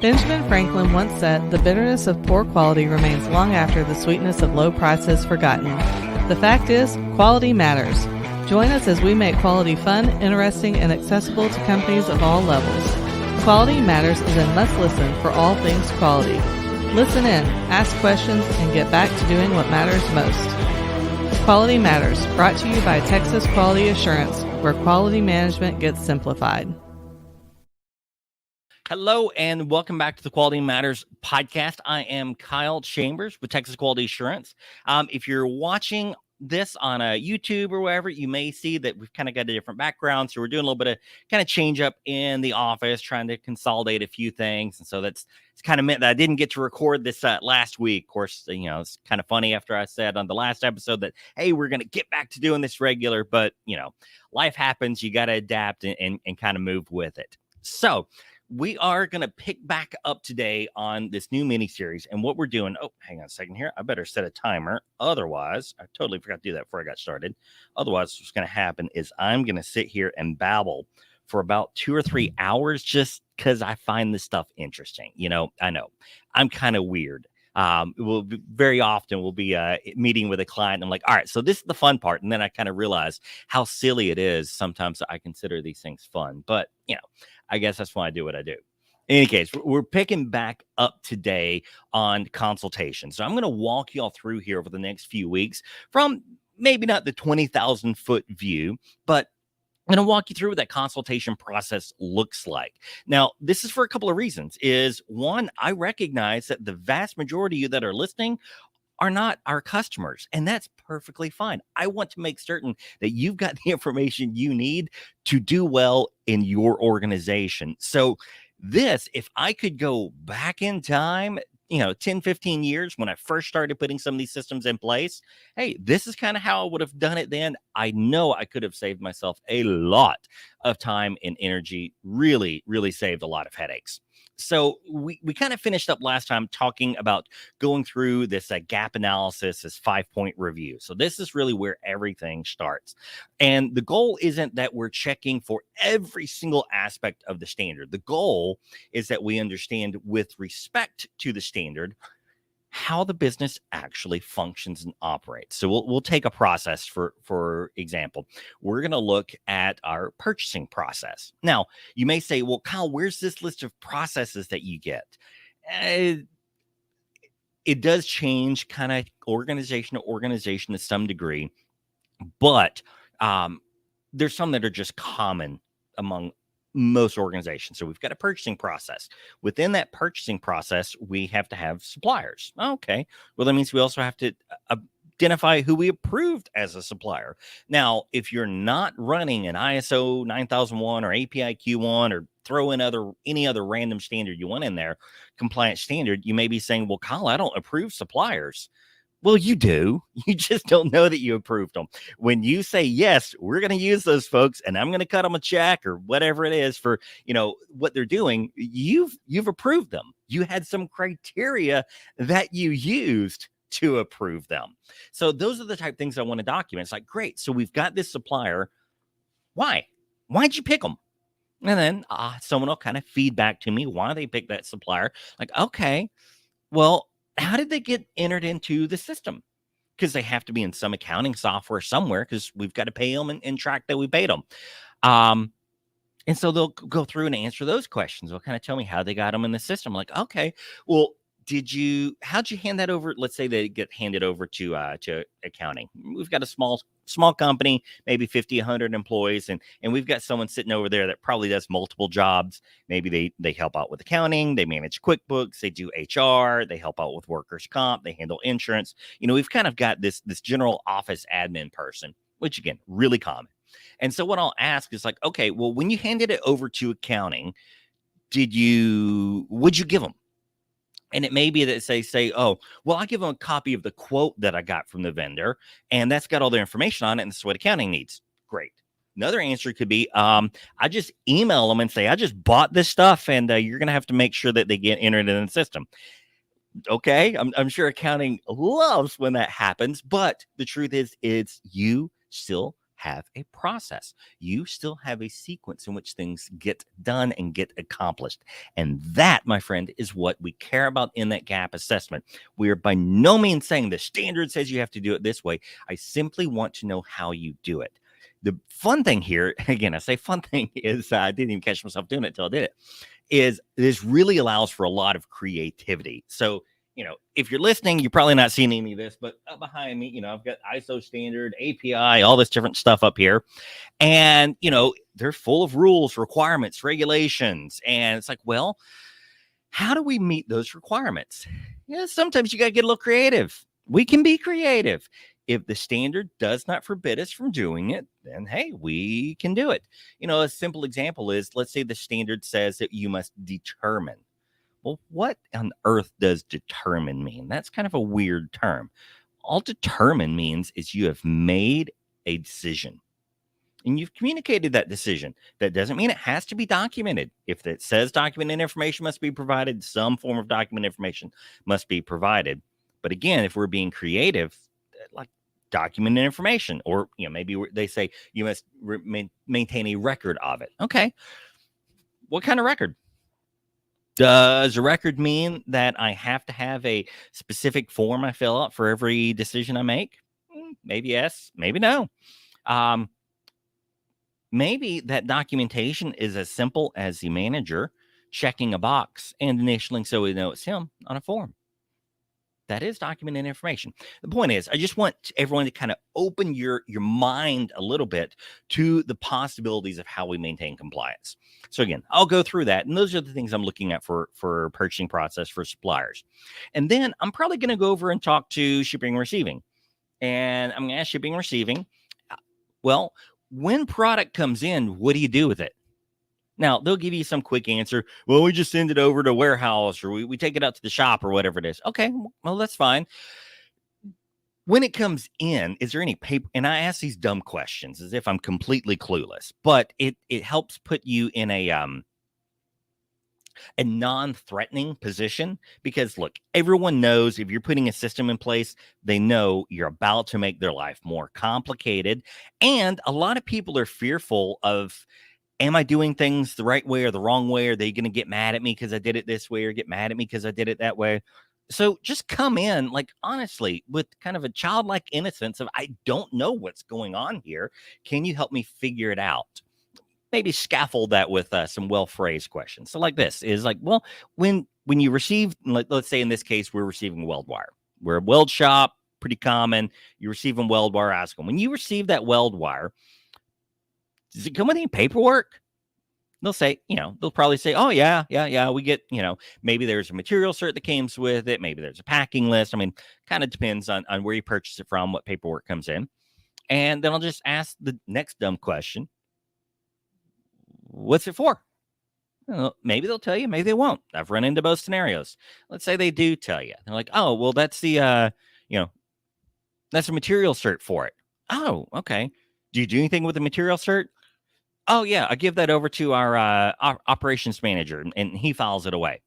Benjamin Franklin once said, "The bitterness of poor quality remains long after the sweetness of low price is forgotten." The fact is, quality matters. Join us as we make quality fun, interesting, and accessible to companies of all levels. Quality Matters is a must-listen for all things quality. Listen in, ask questions, and get back to doing what matters most. Quality Matters, brought to you by Texas Quality Assurance, where quality management gets simplified. Hello and welcome back to the Quality Matters podcast. I am Kyle Chambers with Texas Quality Assurance. If you're watching this on a YouTube or wherever, you may see that we've kind of got a different background. So we're doing a little bit of kind of change up in the office, trying to consolidate a few things. And so it's kind of meant that I didn't get to record this last week. Of course, you know, it's kind of funny after I said on the last episode that, hey, we're going to get back to doing this regular, but you know, life happens. You got to adapt and kind of move with it. So we are going to pick back up today on this new mini series. And what we're doing, hang on a second here. I better set a timer. Otherwise, I totally forgot to do that before I got started. Otherwise, what's going to happen is I'm going to sit here and babble for about 2 or 3 hours just because I find this stuff interesting. You know, I know I'm kind of weird. Very often we'll be meeting with a client. And I'm like, all right, so this is the fun part. And then I kind of realize how silly it is. Sometimes I consider these things fun, but you know, I guess that's why I do what I do. In any case, we're picking back up today on consultation. So I'm going to walk y'all through here over the next few weeks from maybe not the 20,000 foot view, but I'm going to walk you through what that consultation process looks like. Now, this is for a couple of reasons. Is one, I recognize that the vast majority of you that are listening are not our customers, and that's perfectly fine. I want to make certain that you've got the information you need to do well in your organization. So this, if I could go back in time, 10, 15 years when I first started putting some of these systems in place, hey, this is kind of how I would have done it then. I know I could have saved myself a lot of time and energy, really, really saved a lot of headaches. So we kind of finished up last time talking about going through this gap analysis, this 5-point review. So this is really where everything starts. And the goal isn't that we're checking for every single aspect of the standard. The goal is that we understand with respect to the standard how the business actually functions and operates. So we'll take a process for example. We're going to look at our purchasing process. Now, you may say, well, Kyle, where's this list of processes that you get? It does change kind of organization to organization to some degree, but there's some that are just common among most organizations. So we've got a purchasing process. Within that purchasing process, we have to have suppliers. Okay. Well, that means we also have to identify who we approved as a supplier. Now, if you're not running an ISO 9001 or API Q1 or throw in any other random standard you want in there, compliant standard, you may be saying, well, Kyle, I don't approve suppliers. Well, you do. You just don't know that you approved them. When you say, yes, we're going to use those folks and I'm going to cut them a check or whatever it is for, what they're doing, you've approved them. You had some criteria that you used to approve them. So those are the type of things I want to document. It's like, great. So we've got this supplier. Why? Why'd you pick them? And then someone will kind of feedback to me why they picked that supplier. Like, okay, well, how did they get entered into the system? Because they have to be in some accounting software somewhere because we've got to pay them and track that we paid them. And so they'll go through and answer those questions. They'll kind of tell me how they got them in the system. Like, okay, well, how'd you hand that over? Let's say they get handed over to accounting. We've got a small company, maybe 50, 100 employees. And we've got someone sitting over there that probably does multiple jobs. Maybe they help out with accounting. They manage QuickBooks. They do HR. They help out with workers' comp. They handle insurance. We've kind of got this general office admin person, which again, really common. And so what I'll ask is like, okay, well, when you handed it over to accounting, would you give them? And it may be that they say, oh, well, I give them a copy of the quote that I got from the vendor, and that's got all their information on it, and this is what accounting needs. Great. Another answer could be, I just email them and say, I just bought this stuff, and you're going to have to make sure that they get entered in the system. Okay, I'm sure accounting loves when that happens, but the truth is, you still have a process. You still have a sequence in which things get done and get accomplished. And that, my friend, is what we care about in that gap assessment. We are by no means saying the standard says you have to do it this way. I simply want to know how you do it. The fun thing here, again, I say fun thing is I didn't even catch myself doing it until I did it, is this really allows for a lot of creativity. So, if you're listening, you're probably not seeing any of this, but up behind me, I've got ISO standard, API, all this different stuff up here. And, they're full of rules, requirements, regulations. And it's like, well, how do we meet those requirements? Sometimes you got to get a little creative. We can be creative. If the standard does not forbid us from doing it, then, hey, we can do it. A simple example is, let's say the standard says that you must determine. Well, what on earth does determine mean? That's kind of a weird term. All determine means is you have made a decision and you've communicated that decision. That doesn't mean it has to be documented. If it says documented information must be provided, some form of document information must be provided. But again, if we're being creative, like documented information, or maybe they say you must maintain a record of it. Okay. What kind of record? Does a record mean that I have to have a specific form I fill out for every decision I make? Maybe yes, maybe no. Maybe that documentation is as simple as the manager checking a box and initialing so we know it's him on a form. That is documented information. The point is, I just want everyone to kind of open your mind a little bit to the possibilities of how we maintain compliance. So again, I'll go through that. And those are the things I'm looking at for purchasing process for suppliers. And then I'm probably going to go over and talk to shipping and receiving. And I'm going to ask shipping and receiving, well, when product comes in, what do you do with it? Now, they'll give you some quick answer. Well, we just send it over to warehouse, or we take it out to the shop, or whatever it is. Okay, well, that's fine. When it comes in, is there any paper? And I ask these dumb questions as if I'm completely clueless, but it helps put you in a non-threatening position, because look, everyone knows if you're putting a system in place, they know you're about to make their life more complicated. And a lot of people are fearful of, am I doing things the right way or the wrong way? Are they going to get mad at me because I did it this way, or get mad at me because I did it that way? So just come in, like, honestly, with kind of a childlike innocence of, I don't know what's going on here. Can you help me figure it out? Maybe scaffold that with some well-phrased questions. So like this is like, well, when you receive, let's say in this case, we're receiving weld wire. We're a weld shop, pretty common. You're receiving weld wire. Ask them, when you receive that weld wire, does it come with any paperwork? They'll say, they'll probably say, oh, yeah, we get, maybe there's a material cert that comes with it. Maybe there's a packing list. I mean, kind of depends on where you purchase it from, what paperwork comes in. And then I'll just ask the next dumb question. What's it for? Well, maybe they'll tell you, maybe they won't. I've run into both scenarios. Let's say they do tell you. They're like, oh, well, that's the, that's a material cert for it. Oh, okay. Do you do anything with the material cert? Oh, yeah, I give that over to our operations manager, and he files it away.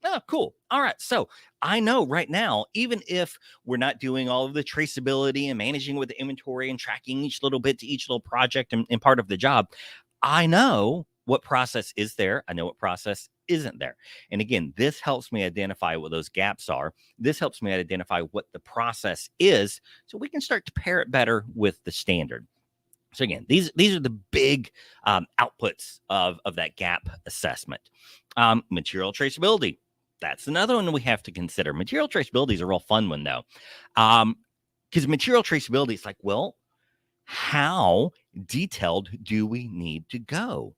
Oh, cool. All right. So I know right now, even if we're not doing all of the traceability and managing with the inventory and tracking each little bit to each little project and part of the job, I know what process is there. I know what process isn't there. And again, this helps me identify what those gaps are. This helps me identify what the process is, so we can start to pair it better with the standard. So again, these are the big outputs of that gap assessment. Material traceability. That's another one we have to consider. Material traceability is a real fun one, though. Because material traceability is like, well, how detailed do we need to go?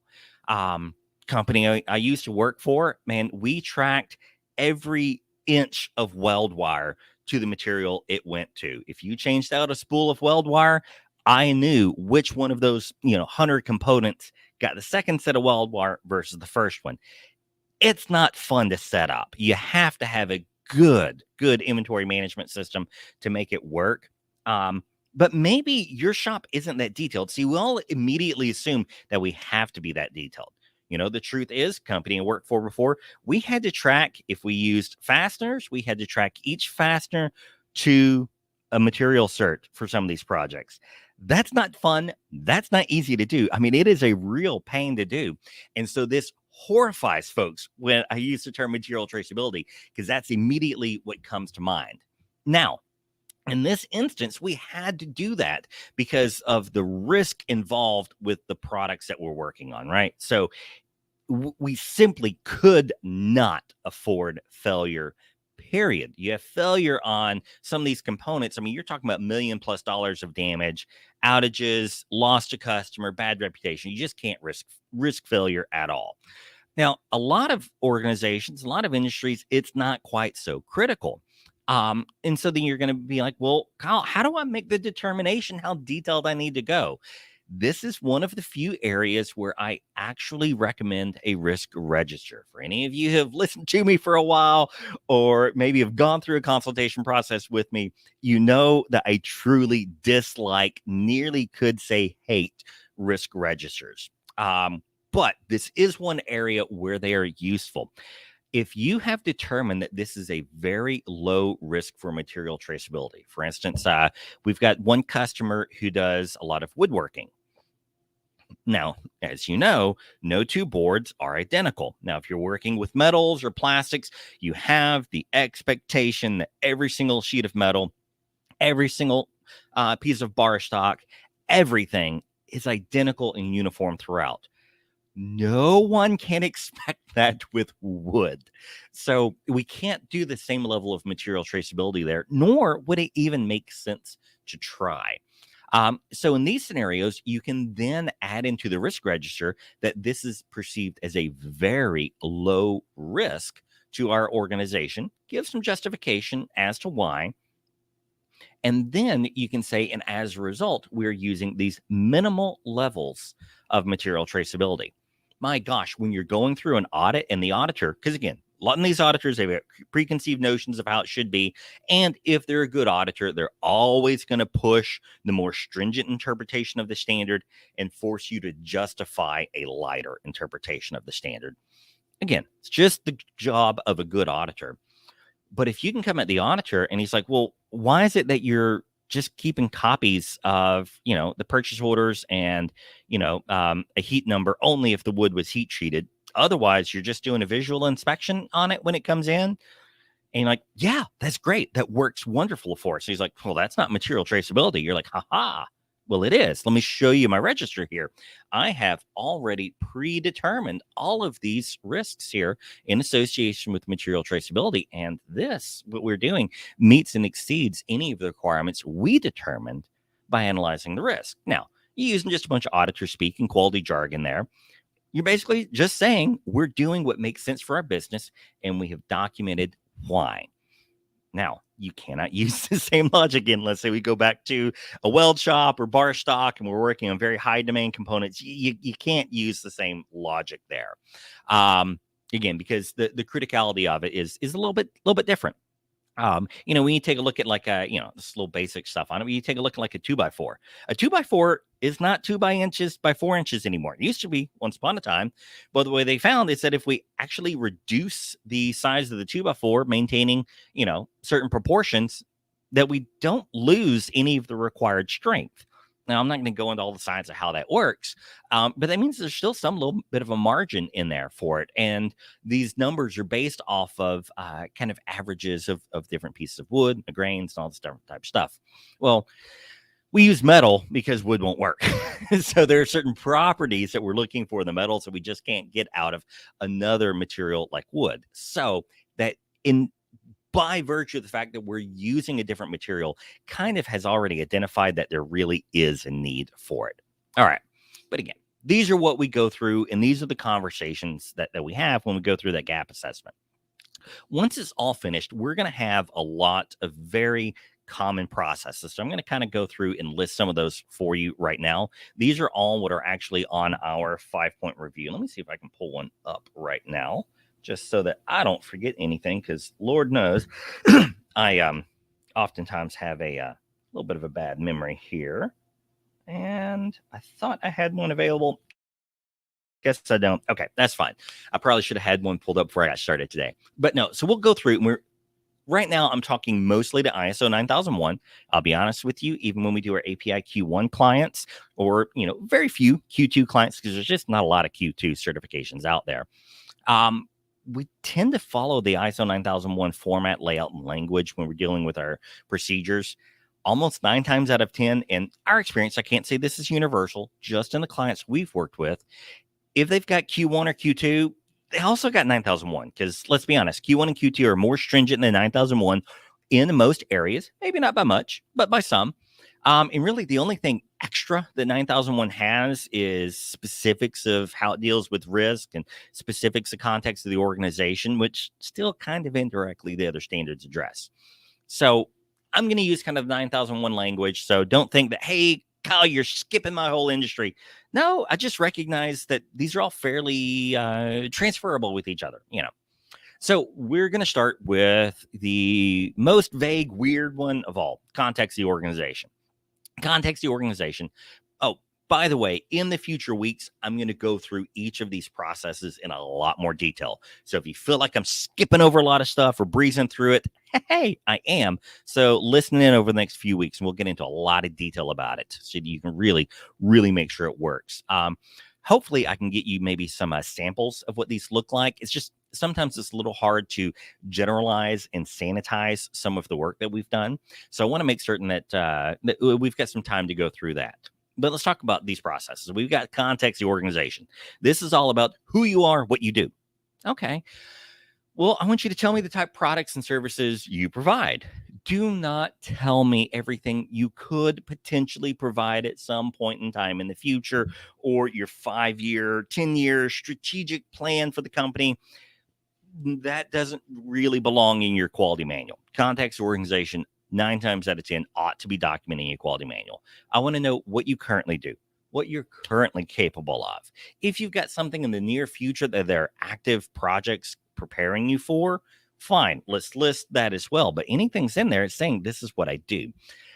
Company I used to work for, man, we tracked every inch of weld wire to the material it went to. If you changed out a spool of weld wire, I knew which one of those 100 components got the second set of weld wire versus the first one. It's not fun to set up. You have to have a good inventory management system to make it work. But maybe your shop isn't that detailed. See, we all immediately assume that we have to be that detailed. The truth is, company I worked for before, we had to track, if we used fasteners, we had to track each fastener to a material cert for some of these projects. That's not fun. That's not easy to do. I mean, it is a real pain to do. And so this horrifies folks when I use the term material traceability, because that's immediately what comes to mind. Now, in this instance, we had to do that because of the risk involved with the products that we're working on, right? So we simply could not afford failure, period. You have failure on some of these components. I mean, you're talking about $1 million+ of damage, outages, loss to customer, bad reputation. You just can't risk failure at all. Now, a lot of organizations, a lot of industries, it's not quite so critical. And so then you're going to be like, well, Kyle, how do I make the determination how detailed I need to go? This is one of the few areas where I actually recommend a risk register. For any of you who have listened to me for a while, or maybe have gone through a consultation process with me, you know that I truly dislike, nearly could say hate, risk registers. But this is one area where they are useful. If you have determined that this is a very low risk for material traceability, for instance, we've got one customer who does a lot of woodworking. Now, as you know, no two boards are identical. Now, if you're working with metals or plastics, you have the expectation that every single sheet of metal, every single piece of bar stock, everything is identical and uniform throughout. No one can expect that with wood. So we can't do the same level of material traceability there, nor would it even make sense to try. So in these scenarios, you can then add into the risk register that this is perceived as a very low risk to our organization, give some justification as to why. And then you can say, and as a result, we're using these minimal levels of material traceability. My gosh, when you're going through an audit and the auditor, because again, a lot of these auditors, they have preconceived notions of how it should be. And if they're a good auditor, they're always going to push the more stringent interpretation of the standard and force you to justify a lighter interpretation of the standard. Again, it's just the job of a good auditor. But if you can come at the auditor and he's like, well, why is it that you're just keeping copies of, the purchase orders and, a heat number only if the wood was heat treated? Otherwise, you're just doing a visual inspection on it when it comes in. And you're like, yeah, that's great. That works wonderful for us. So he's like, well, that's not material traceability. You're like, haha. Well, it is. Let me show you my register here. I have already predetermined all of these risks here in association with material traceability. And this, what we're doing, meets and exceeds any of the requirements we determined by analyzing the risk. Now, you're using just a bunch of auditor speak and quality jargon there. You're basically just saying we're doing what makes sense for our business, and we have documented why. Now, you cannot use the same logic again. Let's say we go back to a weld shop or bar stock and we're working on very high demand components. You can't use the same logic there. Again, because the criticality of it is a little bit different. When you take a look at this little basic stuff on it, when you take a look at like a 2x4, a 2x4 is not 2 by 4 inches anymore. It used to be once upon a time, but the way they found is that if we actually reduce the size of the 2x4, maintaining, certain proportions, that we don't lose any of the required strength. Now, I'm not going to go into all the science of how that works, but that means there's still some little bit of a margin in there for it. And these numbers are based off of kind of averages of different pieces of wood, the grains, and all this different type of stuff. Well, we use metal because wood won't work. So there are certain properties that we're looking for in the metals that we just can't get out of another material like wood. So that by virtue of the fact that we're using a different material, kind of has already identified that there really is a need for it. All right. But again, these are what we go through, and these are the conversations that we have when we go through that gap assessment. Once it's all finished, we're going to have a lot of very common processes. So I'm going to kind of go through and list some of those for you right now. These are all what are actually on our 5-point review. Let me see if I can pull one up right now, just so that I don't forget anything, because Lord knows I oftentimes have a little bit of a bad memory here. And I thought I had one available. Guess I don't. Okay, that's fine. I probably should have had one pulled up before I got started today. But no, so we'll go through it, and right now, I'm talking mostly to ISO 9001. I'll be honest with you, even when we do our API Q1 clients or, very few Q2 clients, because there's just not a lot of Q2 certifications out there. We tend to follow the ISO 9001 format, layout, and language when we're dealing with our procedures. Almost 9 times out of 10, in our experience, I can't say this is universal, just in the clients we've worked with, if they've got Q1 or Q2, they also got 9001, because let's be honest, Q1 and Q2 are more stringent than 9001 in most areas, maybe not by much, but by some. And really, the only thing extra that 9001 has is specifics of how it deals with risk and specifics of context of the organization, which still kind of indirectly the other standards address. So I'm going to use kind of 9001 language. So don't think that, hey, Kyle, you're skipping my whole industry. No, I just recognize that these are all fairly transferable with each other, So we're going to start with the most vague, weird one of all, context of the organization. Context of the organization. Oh, by the way, in the future weeks, I'm going to go through each of these processes in a lot more detail. So if you feel like I'm skipping over a lot of stuff or breezing through it, hey, I am. So listen in over the next few weeks, and we'll get into a lot of detail about it so you can really, really make sure it works. Hopefully, I can get you maybe some samples of what these look like. It's just sometimes it's a little hard to generalize and sanitize some of the work that we've done. So I want to make certain that we've got some time to go through that. But let's talk about these processes. We've got context, the organization. This is all about who you are, what you do. Okay. Well, I want you to tell me the type of products and services you provide. Do not tell me everything you could potentially provide at some point in time in the future, or your 5-year, 10-year strategic plan for the company. That doesn't really belong in your quality manual. Context organization, 9 times out of 10, ought to be documenting your quality manual. I want to know what you currently do, what you're currently capable of. If you've got something in the near future that there are active projects preparing you for, fine, let's list that as well. But anything's in there, it's saying this is what I do.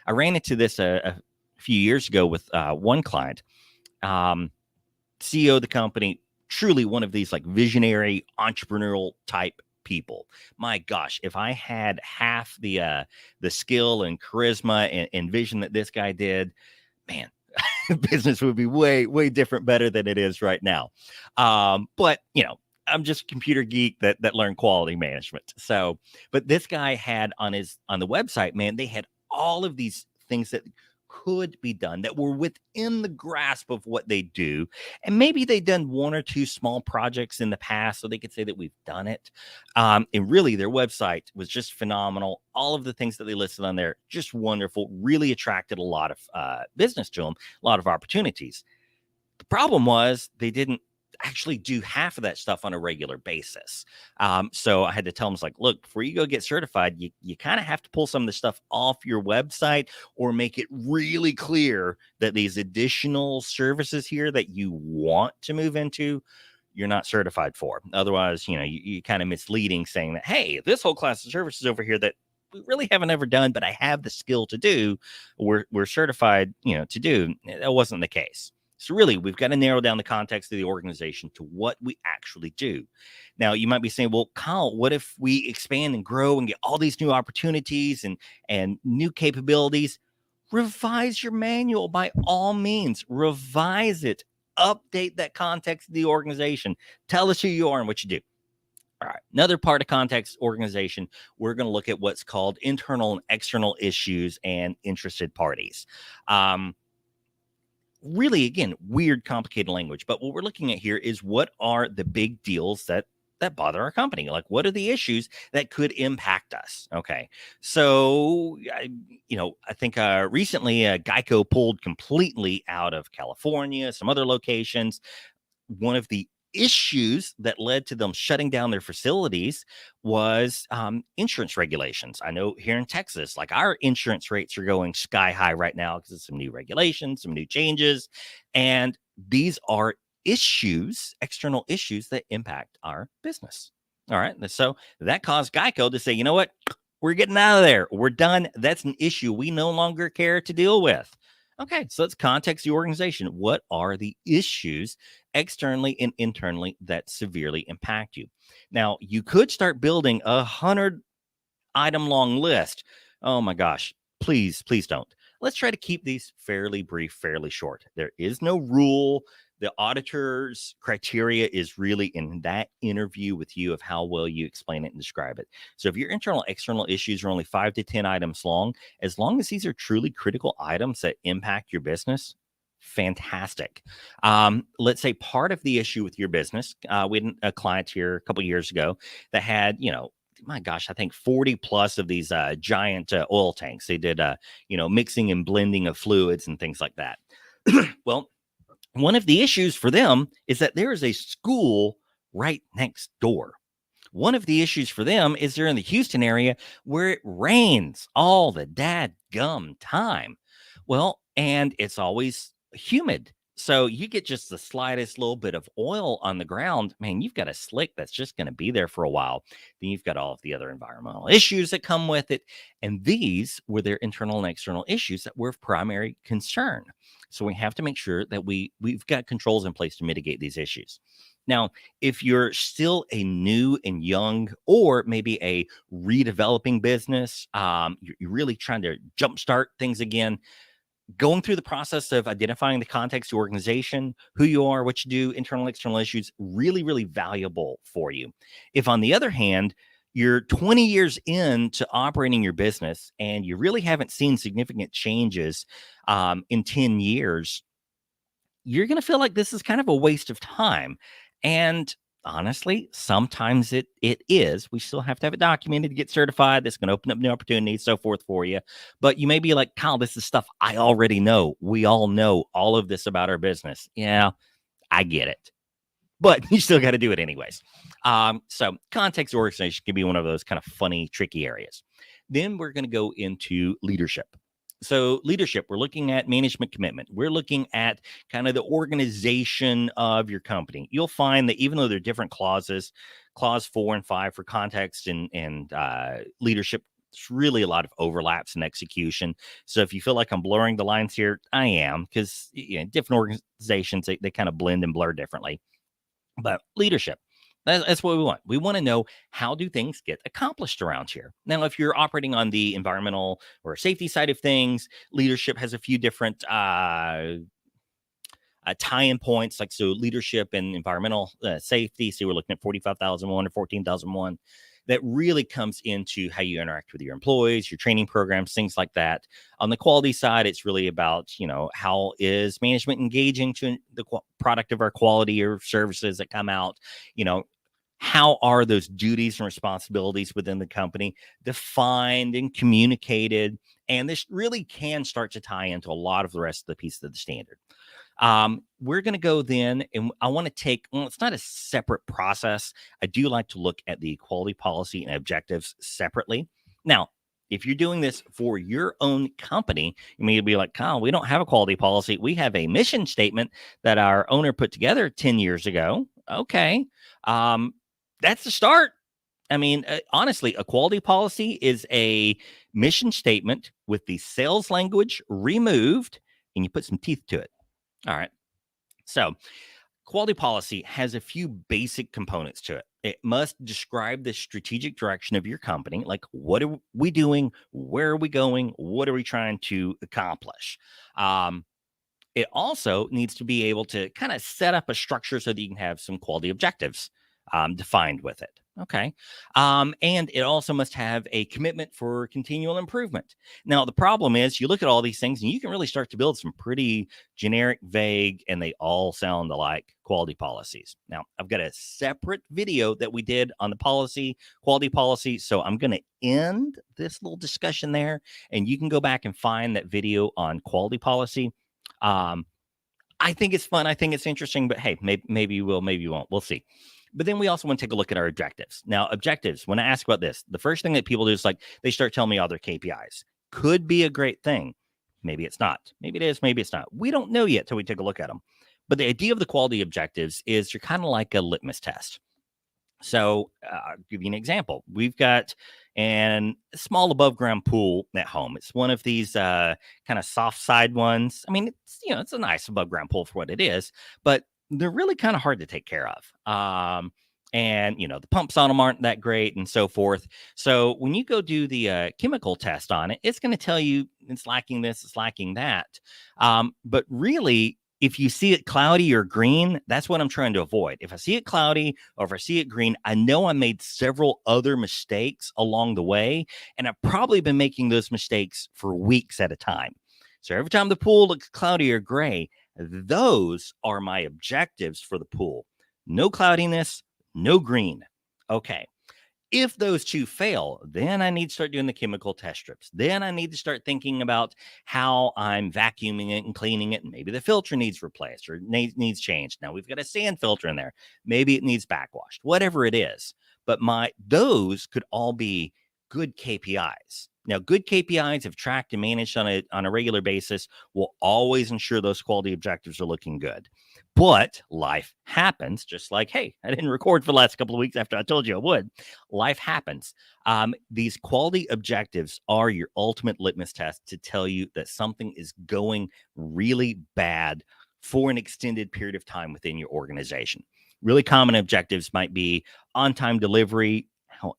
I ran into this a few years ago with one client, CEO of the company, truly one of these like visionary entrepreneurial type people. My gosh, if I had half the skill and charisma and vision that this guy did, man, business would be way, way different, better than it is right now. But I'm just a computer geek that learned quality management. So, but this guy had on the website, man, they had all of these things that could be done that were within the grasp of what they do. And maybe they'd done 1 or 2 small projects in the past, so they could say that we've done it. And really, their website was just phenomenal. All of the things that they listed on there, just wonderful, really attracted a lot of business to them, a lot of opportunities. The problem was they didn't actually do half of that stuff on a regular basis. So I had to tell them, like, look, before you go get certified, you kind of have to pull some of the stuff off your website or make it really clear that these additional services here that you want to move into, you're not certified for. Otherwise, you kind of misleading saying that, hey, this whole class of services over here that we really haven't ever done, but I have the skill to do, we're certified, to do. That wasn't the case. So really, we've got to narrow down the context of the organization to what we actually do. Now, you might be saying, well, Kyle, what if we expand and grow and get all these new opportunities and new capabilities? Revise your manual by all means. Revise it. Update that context of the organization. Tell us who you are and what you do. All right. Another part of context organization, we're going to look at what's called internal and external issues and interested parties. Really, again, weird, complicated language. But what we're looking at here is what are the big deals that bother our company? Like, what are the issues that could impact us? Okay. So, I think recently Geico pulled completely out of California, some other locations. One of the issues that led to them shutting down their facilities was insurance regulations. I know here in Texas, like, our insurance rates are going sky high right now because of some new regulations, some new changes, and these are issues, external issues that impact our business. All right. So that caused Geico to say, you know what? We're getting out of there. We're done. That's an issue we no longer care to deal with. Okay, so let's context the organization. What are the issues externally and internally that severely impact you? Now, you could start building 100 item long list. Oh my gosh, please don't. Let's try to keep these fairly brief, fairly short. There is no rule. The auditor's criteria is really in that interview with you of how well you explain it and describe it. So if your internal, external issues are only 5 to 10 items long as these are truly critical items that impact your business, fantastic. Let's say part of the issue with your business, we had a client here a couple years ago that had, my gosh, I think 40 plus of these giant oil tanks. They did, mixing and blending of fluids and things like that. Well, one of the issues for them is that there is a school right next door. One of the issues for them is they're in the Houston area where it rains all the dadgum time. Well, and it's always humid. So you get just the slightest little bit of oil on the ground, man, you've got a slick that's just going to be there for a while. Then you've got all of the other environmental issues that come with it. And these were their internal and external issues that were of primary concern. So we have to make sure that we've got controls in place to mitigate these issues. Now, if you're still a new and young, or maybe a redeveloping business, you're really trying to jumpstart things again, going through the process of identifying the context of the organization, who you are, what you do, internal, external issues, really, really valuable for you. If, on the other hand, you're 20 years into operating your business and you really haven't seen significant changes in 10 years, you're going to feel like this is kind of a waste of time. And honestly, sometimes it is. We still have to have it documented to get certified. That's going to open up new opportunities, so forth for you. But you may be like, Kyle, this is stuff I already know. We all know all of this about our business. Yeah, I get it. But you still got to do it anyways. So context organization can be one of those kind of funny, tricky areas. Then we're going to go into leadership. So leadership, we're looking at management commitment. We're looking at kind of the organization of your company. You'll find that even though there are different clauses, clause 4 and 5 for context and leadership, it's really a lot of overlaps in execution. So if you feel like I'm blurring the lines here, I am, because different organizations, they kind of blend and blur differently. But leadership, that's what we want. We want to know, how do things get accomplished around here? Now, if you're operating on the environmental or safety side of things, leadership has a few different tie-in points. Like, so leadership and environmental safety. So we're looking at 45,001 or 14,001. That really comes into how you interact with your employees, your training programs, things like that. On the quality side, it's really about, how is management engaging to the product of our quality or services that come out? How are those duties and responsibilities within the company defined and communicated? And this really can start to tie into a lot of the rest of the pieces of the standard. We're going to go then, and I want to take, it's not a separate process. I do like to look at the quality policy and objectives separately. Now, if you're doing this for your own company, you may be like, Kyle, we don't have a quality policy. We have a mission statement that our owner put together 10 years ago. Okay. That's the start. I mean, honestly, a quality policy is a mission statement with the sales language removed, and you put some teeth to it. All right. So quality policy has a few basic components to it. It must describe the strategic direction of your company. Like, what are we doing? Where are we going? What are we trying to accomplish? It also needs to be able to kind of set up a structure so that you can have some quality objectives defined with it. Okay. And it also must have a commitment for continual improvement. Now, the problem is you look at all these things and you can really start to build some pretty generic, vague, and they all sound alike quality policies. Now, I've got a separate video that we did on the quality policy. So I'm going to end this little discussion there, and you can go back and find that video on quality policy. I think it's fun. I think it's interesting, but hey, maybe you will, maybe you won't. We'll see. But then we also want to take a look at our objectives. Now, objectives, when I ask about this, the first thing that people do is like, they start telling me all their KPIs. Could be a great thing. Maybe it's not. Maybe it is. Maybe it's not. We don't know yet till we take a look at them. But the idea of the quality objectives is you're kind of like a litmus test. So I'll give you an example. We've got a small above ground pool at home. It's one of these kind of soft side ones. I mean, it's a nice above ground pool for what it is, but they're really kind of hard to take care of. and the pumps on them aren't that great and so forth. So when you go do the chemical test on it, it's going to tell you it's lacking this, it's lacking that. But really, if you see it cloudy or green, that's what I'm trying to avoid. If I see it cloudy or if I see it green, I know I made several other mistakes along the way, and I've probably been making those mistakes for weeks at a time. So every time the pool looks cloudy or gray, those are my objectives for the pool. No cloudiness, no green. Okay. If those two fail, then I need to start doing the chemical test strips. Then I need to start thinking about how I'm vacuuming it and cleaning it. And maybe the filter needs replaced or needs changed. Now we've got a sand filter in there. Maybe it needs backwashed, whatever it is. But those could all be good KPIs. Now, good KPIs, if tracked and managed on a regular basis, will always ensure those quality objectives are looking good. But life happens, just like, hey, I didn't record for the last couple of weeks after I told you I would. Life happens. These quality objectives are your ultimate litmus test to tell you that something is going really bad for an extended period of time within your organization. Really common objectives might be on-time delivery.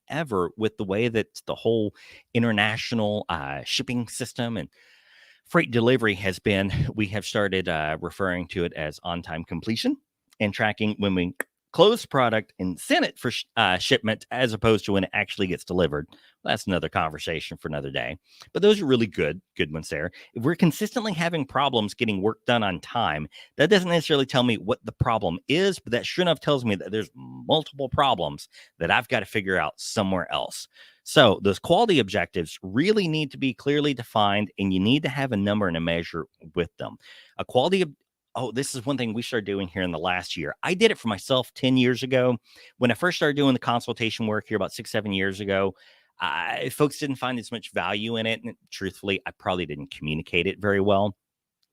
However, with the way that the whole international shipping system and freight delivery has been, we have started referring to it as on-time completion and tracking when we close product and send it for shipment as opposed to when it actually gets delivered. Well, that's another conversation for another day. But those are really good ones there. If we're consistently having problems getting work done on time, that doesn't necessarily tell me what the problem is, but that sure enough tells me that there's multiple problems that I've got to figure out somewhere else. So those quality objectives really need to be clearly defined, and you need to have a number and a measure with them. A quality this is one thing we started doing here in the last year. I did it for myself 10 years ago. When I first started doing the consultation work here about 6-7 years ago, folks didn't find as much value in it. And truthfully, I probably didn't communicate it very well.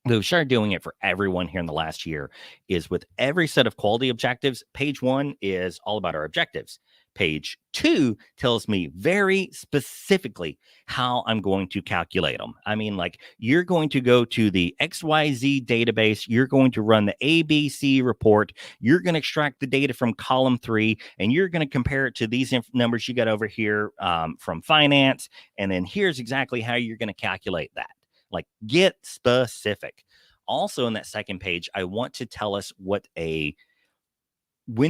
We started doing it for everyone here in the last year. Is with every set of quality objectives, page 1 is all about our objectives. Page 2 tells me very specifically how I'm going to calculate them. I mean, like, you're going to go to the XYZ database, you're going to run the ABC report, you're going to extract the data from column 3, and you're going to compare it to these numbers you got over here from finance, and then here's exactly how you're going to calculate that. Like, get specific. Also, in that second page, I want to tell us when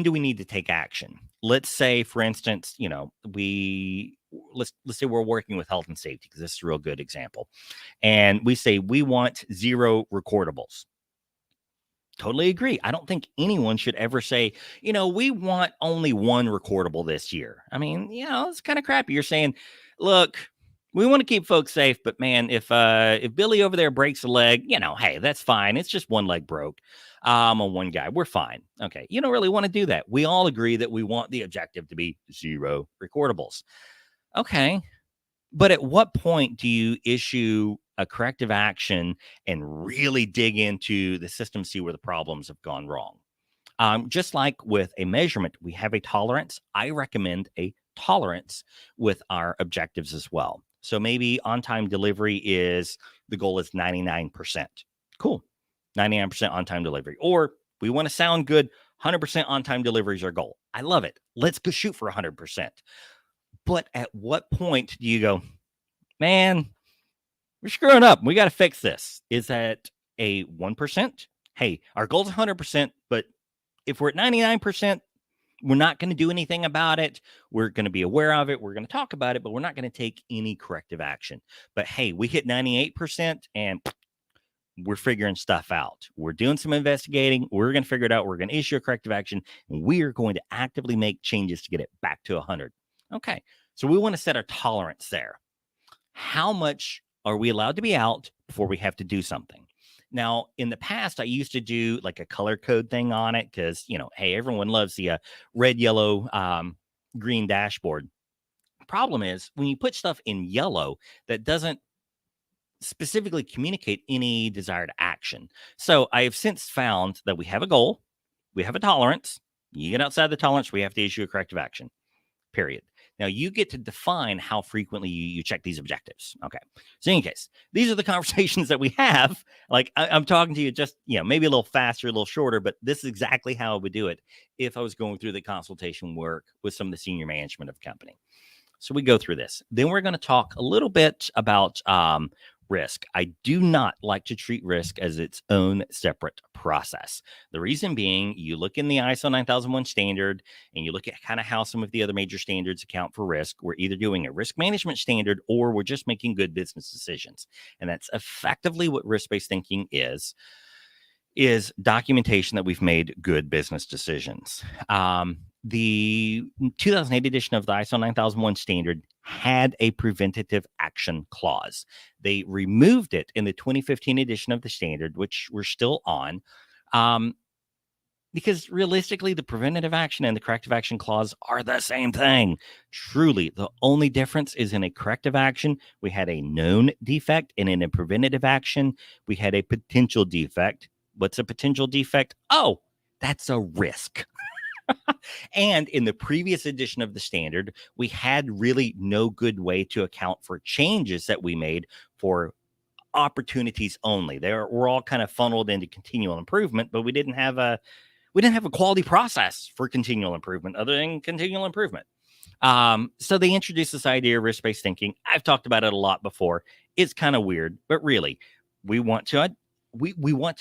do we need to take action? Let's say, for instance, let's say we're working with health and safety, because this is a real good example. And we say we want 0 recordables. Totally agree. I don't think anyone should ever say, we want only 1 recordable this year. I mean, it's kind of crappy. You're saying, look, we want to keep folks safe, but man, if Billy over there breaks a leg, hey, that's fine. It's just one leg broke on one guy. We're fine. Okay. You don't really want to do that. We all agree that we want the objective to be 0 recordables. Okay. But at what point do you issue a corrective action and really dig into the system, see where the problems have gone wrong? Just like with a measurement, we have a tolerance. I recommend a tolerance with our objectives as well. So maybe on-time delivery the goal is 99%. Cool. 99% on-time delivery. Or we want to sound good. 100% on-time delivery is our goal. I love it. Let's go shoot for 100%. But at what point do you go, man, we're screwing up. We got to fix this. Is that a 1%? Hey, our goal is 100%, but if we're at 99%, we're not going to do anything about it. We're going to be aware of it. We're going to talk about it, but we're not going to take any corrective action. But hey, we hit 98% and we're figuring stuff out. We're doing some investigating. We're going to figure it out. We're going to issue a corrective action, and we are going to actively make changes to get it back to 100. Okay. So we want to set our tolerance there. How much are we allowed to be out before we have to do something? Now, in the past, I used to do like a color code thing on it because, hey, everyone loves the red, yellow, green dashboard. Problem is, when you put stuff in yellow, that doesn't specifically communicate any desired action. So I have since found that we have a goal, we have a tolerance. You get outside the tolerance, we have to issue a corrective action, period. Now you get to define how frequently you check these objectives. Okay. So in any case, these are the conversations that we have. Like I'm talking to you just, maybe a little faster, a little shorter, but this is exactly how I would do it if I was going through the consultation work with some of the senior management of the company. So we go through this. Then we're going to talk a little bit about risk. I do not like to treat risk as its own separate process. The reason being, you look in the ISO 9001 standard and you look at kind of how some of the other major standards account for risk. We're either doing a risk management standard or we're just making good business decisions. And that's effectively what risk-based thinking is documentation that we've made good business decisions. The 2008 edition of the ISO 9001 standard had a preventative action clause. They removed it in the 2015 edition of the standard, which we're still on, because realistically, the preventative action and the corrective action clause are the same thing. Truly, the only difference is in a corrective action, we had a known defect, and in a preventative action, we had a potential defect. What's a potential defect? Oh, that's a risk. And in the previous edition of the standard, we had really no good way to account for changes that we made for opportunities only. We're all kind of funneled into continual improvement, but we didn't have a quality process for continual improvement other than continual improvement. So they introduced this idea of risk-based thinking. I've talked about it a lot before. It's kind of weird, but really, we want to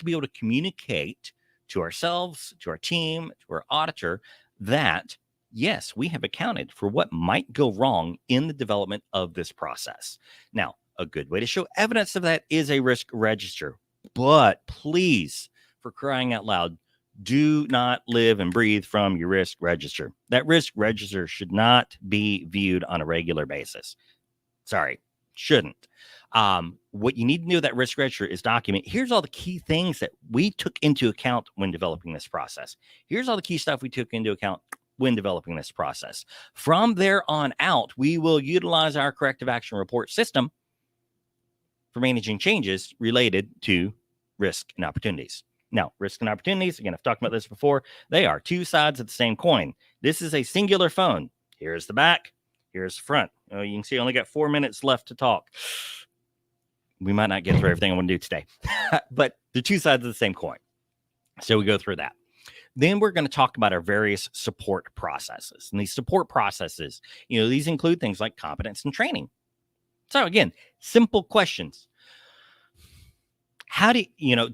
be able to communicate to ourselves, to our team, to our auditor, that yes, we have accounted for what might go wrong in the development of this process. Now, a good way to show evidence of that is a risk register. But please, for crying out loud, do not live and breathe from your risk register. That risk register should not be viewed on a regular basis. Sorry, shouldn't. What you need to do with that risk register is document. Here's all the key things that we took into account when developing this process. Here's all the key stuff we took into account when developing this process. From there on out, we will utilize our corrective action report system for managing changes related to risk and opportunities. Now, risk and opportunities, again, I've talked about this before. They are two sides of the same coin. This is a singular phone. Here's the back. Here's the front. You can see I only got 4 minutes left to talk. We might not get through everything I want to do today, but the two sides of the same coin. So we go through that. Then we're going to talk about our various support processes. And these support processes, these include things like competence and training. So again, simple questions. How do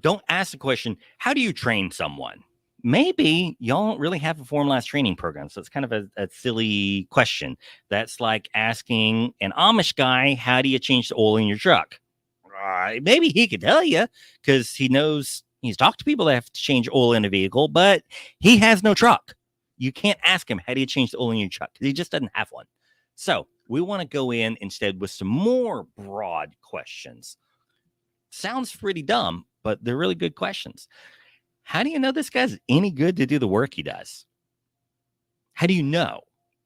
don't ask the question, how do you train someone? Maybe y'all don't really have a formalized training program. So it's kind of a silly question. That's like asking an Amish guy, how do you change the oil in your truck? Maybe he could tell you because he knows he's talked to people that have to change oil in a vehicle, but he has no truck. You can't ask him, how do you change the oil in your truck? Because he just doesn't have one. So we want to go in instead with some more broad questions. Sounds pretty dumb, but they're really good questions. How do you know this guy's any good to do the work he does? How do you know?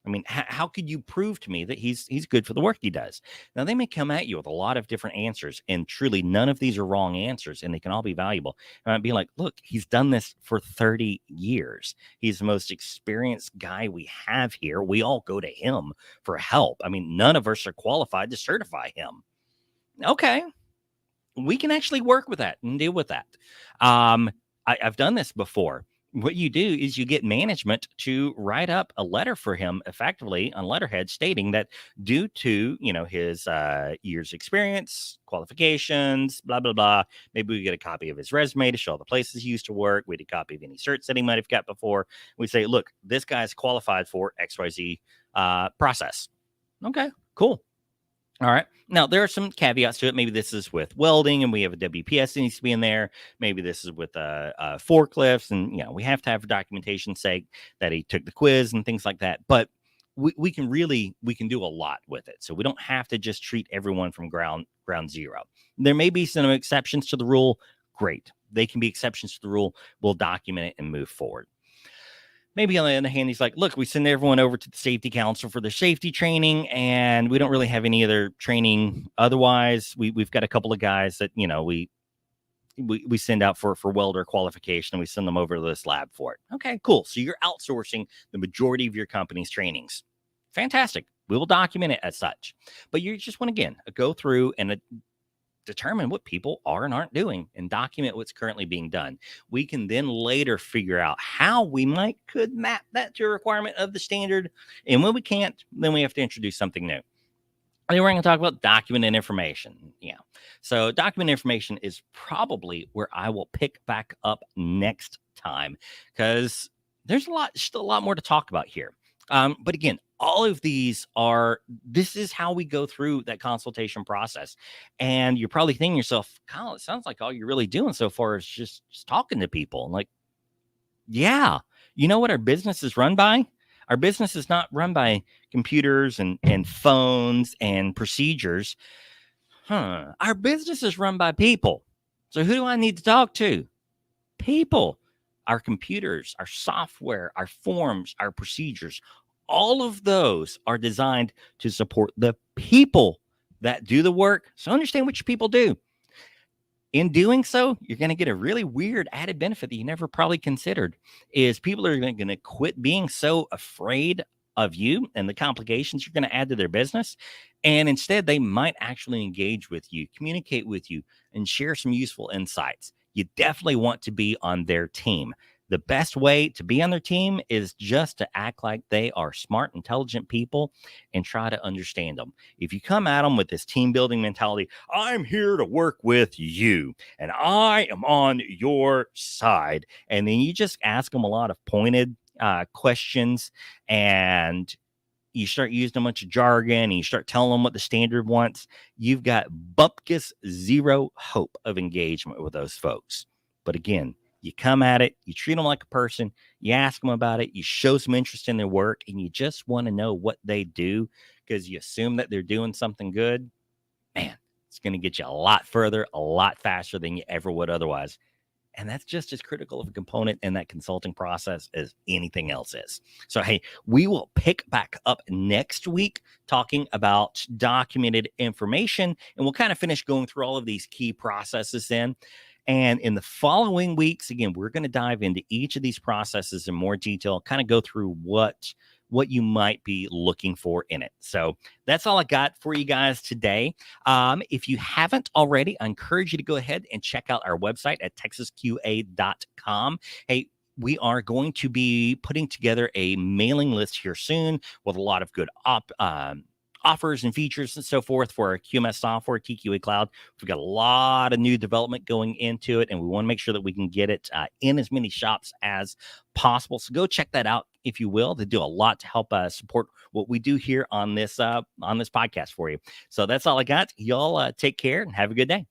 I mean, how could you prove to me that he's good for the work he does? Now, they may come at you with a lot of different answers, and truly none of these are wrong answers, and they can all be valuable. And I'd be like, look, he's done this for 30 years. He's the most experienced guy we have here. We all go to him for help. I mean, none of us are qualified to certify him. Okay, we can actually work with that and deal with that. I've done this before. What you do is you get management to write up a letter for him effectively on letterhead stating that due to, his years experience, qualifications, blah, blah, blah. Maybe we get a copy of his resume to show all the places he used to work. We get a copy of any certs that he might have got before. We say, look, this guy's qualified for XYZ process. Okay, cool. All right. Now, there are some caveats to it. Maybe this is with welding and we have a WPS that needs to be in there. Maybe this is with forklifts and, we have to have documentation's sake that he took the quiz and things like that. But we can do a lot with it. So we don't have to just treat everyone from ground zero. There may be some exceptions to the rule. Great. They can be exceptions to the rule. We'll document it and move forward. Maybe on the other hand, he's like, look, we send everyone over to the safety council for their safety training, and we don't really have any other training. Otherwise, we've got a couple of guys that, we send out for welder qualification, and we send them over to this lab for it. Okay, cool. So you're outsourcing the majority of your company's trainings. Fantastic. We will document it as such. But you just want to, again, go through and determine what people are and aren't doing and document what's currently being done. We can then later figure out how we could map that to a requirement of the standard. And when we can't, then we have to introduce something new. And then we're going to talk about documented information. Yeah. So documented information is probably where I will pick back up next time, because there's still a lot more to talk about here. But again, all of this is how we go through that consultation process. And you're probably thinking to yourself, Kyle, it sounds like all you're really doing so far is just talking to people. I'm like, yeah, you know what our business is run by? Our business is not run by computers and phones and procedures. Our business is run by people. So who do I need to talk to? People. Our computers, our software, our forms, our procedures, all of those are designed to support the people that do the work. So understand what your people do. In doing so, you're going to get a really weird added benefit that you never probably considered, is people are going to quit being so afraid of you and the complications you're going to add to their business. And instead, they might actually engage with you, communicate with you, and share some useful insights. You definitely want to be on their team. The best way to be on their team is just to act like they are smart, intelligent people and try to understand them. If you come at them with this team building mentality, I'm here to work with you and I am on your side, and then you just ask them a lot of pointed questions, and you start using a bunch of jargon and you start telling them what the standard wants, you've got bupkis zero hope of engagement with those folks. But again, you come at it, you treat them like a person, you ask them about it, you show some interest in their work, and you just want to know what they do because you assume that they're doing something good. Man, it's going to get you a lot further, a lot faster than you ever would otherwise. And that's just as critical of a component in that consulting process as anything else is. So, hey, we will pick back up next week talking about documented information, and we'll kind of finish going through all of these key processes then. And in the following weeks, again, we're going to dive into each of these processes in more detail, kind of go through what you might be looking for in it. So that's all I got for you guys today. If you haven't already, I encourage you to go ahead and check out our website at texasqa.com. Hey, we are going to be putting together a mailing list here soon with a lot of good offers and features and so forth for our QMS software, TQA Cloud. We've got a lot of new development going into it, and we want to make sure that we can get it in as many shops as possible. So go check that out, if you will. They do a lot to help support what we do here on this podcast for you. So that's all I got. Y'all take care and have a good day.